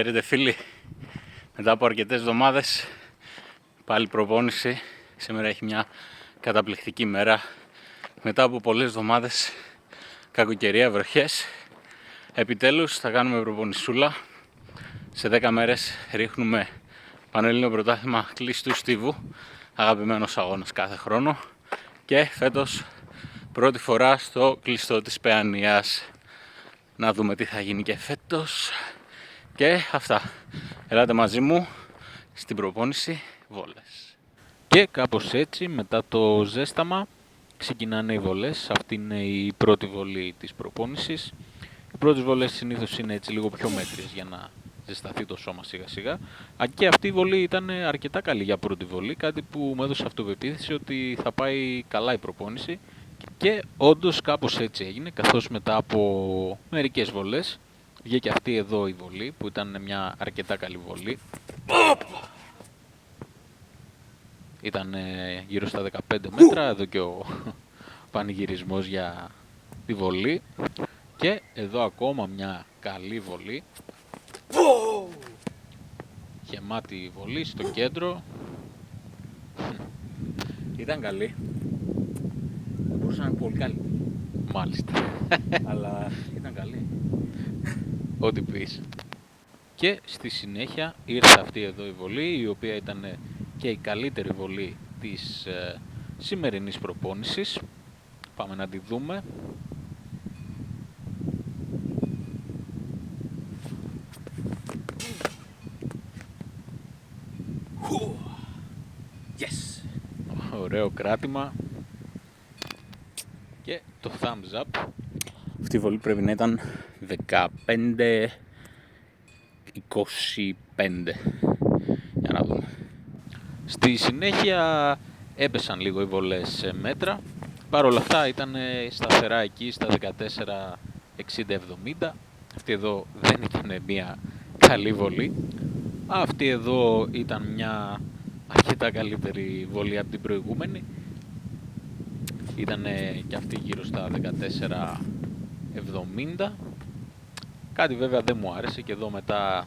Χαίρετε φίλοι, μετά από αρκετές εβδομάδες πάλι προπόνηση. Σήμερα έχει μια καταπληκτική μέρα. Μετά από πολλές εβδομάδες κακοκαιρία, βροχές, επιτέλους θα κάνουμε προπονησούλα. Σε 10 μέρες ρίχνουμε Πανελλήνιο Πρωτάθλημα κλειστού στίβου, αγαπημένος αγώνας κάθε χρόνο, και φέτος πρώτη φορά στο κλειστό της Παιανίας. Να δούμε τι θα γίνει και φέτος. Και αυτά. Ελάτε μαζί μου στην προπόνηση βόλες. Και κάπως έτσι, μετά το ζέσταμα, ξεκινάνε οι βολές. Αυτή είναι η πρώτη βολή της προπόνησης. Οι πρώτες βολές συνήθως είναι έτσι λίγο πιο μέτριες για να ζεσταθεί το σώμα σιγά σιγά. Και αυτή η βολή ήταν αρκετά καλή για πρώτη βολή, κάτι που μου έδωσε αυτοπεποίθηση ότι θα πάει καλά η προπόνηση. Και όντως κάπως έτσι έγινε, καθώς μετά από μερικές βολές βγήκε αυτή εδώ η βολή, που ήταν μια αρκετά καλή βολή. Ήταν γύρω στα 15 μέτρα, εδώ και ο πανηγυρισμός για τη βολή. Και εδώ ακόμα μια καλή βολή. Γεμάτη βολή στο κέντρο. Ήταν καλή. Μπορούσε να είναι πολύ καλή. Μάλιστα. Αλλά ήταν καλή. Ό,τι πεις. Και στη συνέχεια ήρθε αυτή εδώ η βολή, η οποία ήταν και η καλύτερη βολή της σημερινής προπόνησης. Πάμε να τη δούμε. Yes. Ωραίο κράτημα. Και το thumbs up. Αυτή η βολή πρέπει να ήταν 15-25. Για να δούμε. Στη συνέχεια έπεσαν λίγο οι βολές σε μέτρα. Παρ' όλα αυτά ήταν σταθερά εκεί στα 14-60-70. Αυτή εδώ δεν ήταν μια καλή βολή. Αυτή εδώ ήταν μια αρκετά καλύτερη βολή από την προηγούμενη. Ήταν και αυτή γύρω στα 14-70. Κάτι βέβαια δεν μου άρεσε και εδώ μετά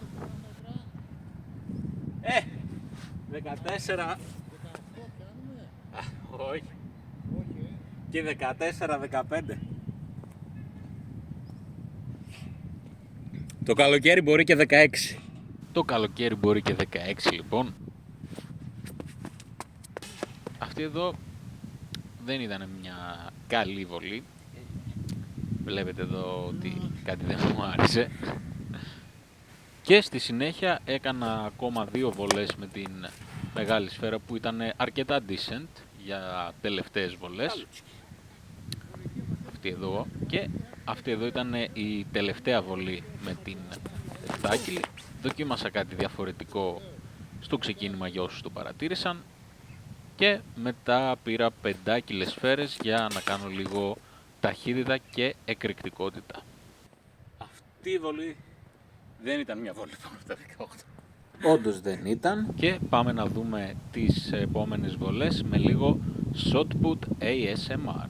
14. Όχι. Και 14-15. Το καλοκαίρι μπορεί και 16. Το καλοκαίρι μπορεί και 16 λοιπόν. Αυτή εδώ δεν ήταν μια καλή βολή. Βλέπετε εδώ ότι κάτι δεν μου άρεσε. Και στη συνέχεια έκανα ακόμα 2 βολές με την μεγάλη σφαίρα, που ήταν αρκετά decent για τελευταίες βολές. Αυτή εδώ. Και αυτή εδώ ήταν η τελευταία βολή με την επτάκυλη. Δοκίμασα κάτι διαφορετικό στο ξεκίνημα για όσους το παρατήρησαν. Και μετά πήρα 5 σφαίρες για να κάνω λίγο ταχύτητα και εκρηκτικότητα. Αυτή η βολή δεν ήταν μια βολή πάνω από τα 18. Όντως δεν ήταν. Και πάμε να δούμε τις επόμενες βολές με λίγο shot put ASMR.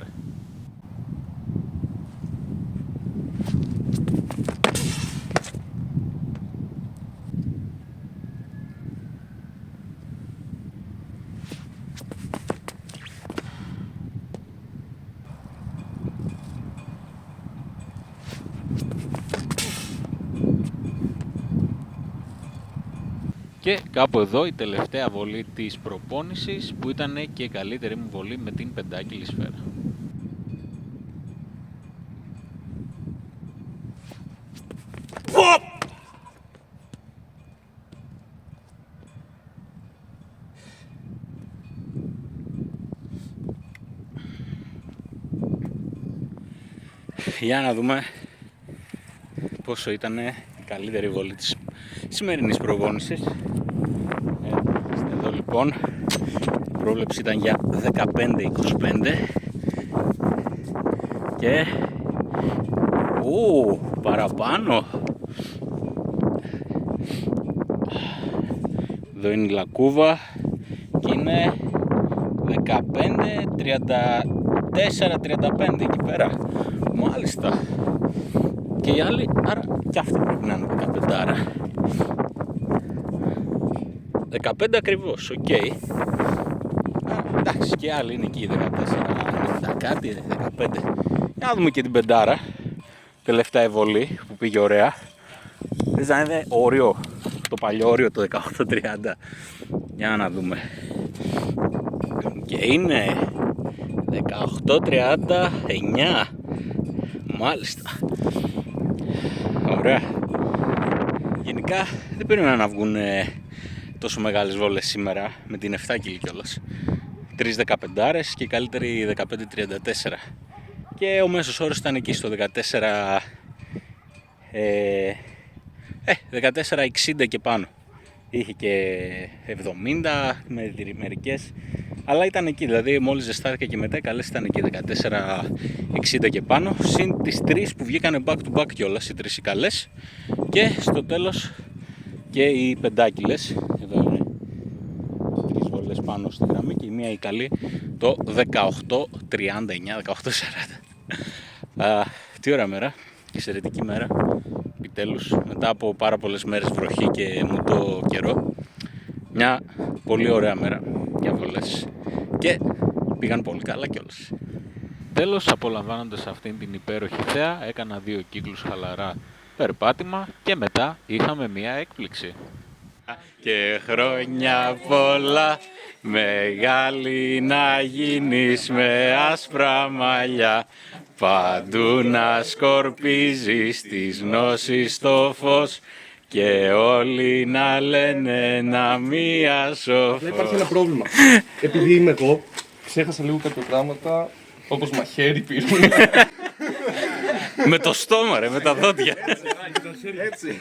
Και κάπου εδώ η τελευταία βολή της προπόνησης, που ήταν και η καλύτερη μου βολή με την 5 σφαίρα. Για να δούμε πόσο ήταν η καλύτερη βολή της σημερινής προπόνησης. Εδώ λοιπόν η πρόβλεψη ήταν για 15-25 και παραπάνω. Εδώ είναι η λακκούβα και είναι 15-34-35 εκεί πέρα. Μάλιστα. Και οι άλλοι, άρα και αυτοί πρέπει να είναι 15. 15 ακριβώς, οκ. Εντάξει, και άλλοι είναι εκεί 14, κάτι, 15. Για να δούμε και την πεντάρα. Τελευταία ευολή που πήγε ωραία. Δεν να είναι όριο, το παλιό όριο, το 18-30. Για να δούμε. Και είναι 18-39. Μάλιστα. Ωραία. Γενικά δεν περίμενα να βγουν τόσο μεγάλες βόλες σήμερα με την 7 κύλη κιόλας. 3 15άρες και η καλύτερη 15-34. Και ο μέσος όρος ήταν εκεί στο 14-60 και πάνω. Είχε και 70 με μερικές, αλλά ήταν εκεί, δηλαδή μόλις ζεστάθηκα και μετά οι καλές ήταν εκεί 14-60 και πάνω, συν τις 3 που βγήκανε back to back κιόλας, οι 3 οι καλές, και στο τέλος και οι πεντάκυλες. Εδώ είναι 3 βόλες πάνω στη γραμμή και η μία η καλή το 18-39, 18-40. Τι ωραία μέρα, εξαιρετική μέρα. Επιτέλους, μετά από πάρα πολλές μέρες βροχή και μουντό καιρό, μια πολύ ωραία μέρα για βολές και πήγαν πολύ καλά κιόλας. Τέλος, απολαμβάνοντας αυτήν την υπέροχη θέα, έκανα 2 κύκλους χαλαρά περπάτημα και μετά είχαμε μια έκπληξη. Και χρόνια πολλά, μεγάλη να γίνεις με άσπρα μαλλιά, παντού να σκορπίζεις τις γνώσεις στο φως και όλοι να λένε να μία σοφός. Υπάρχει ένα πρόβλημα. Επειδή είμαι εγώ, ξέχασα λίγο κάποια πράγματα, όπως μαχαίρι, πυρούνι. Με το στόμα ρε, με τα δόντια. Έτσι.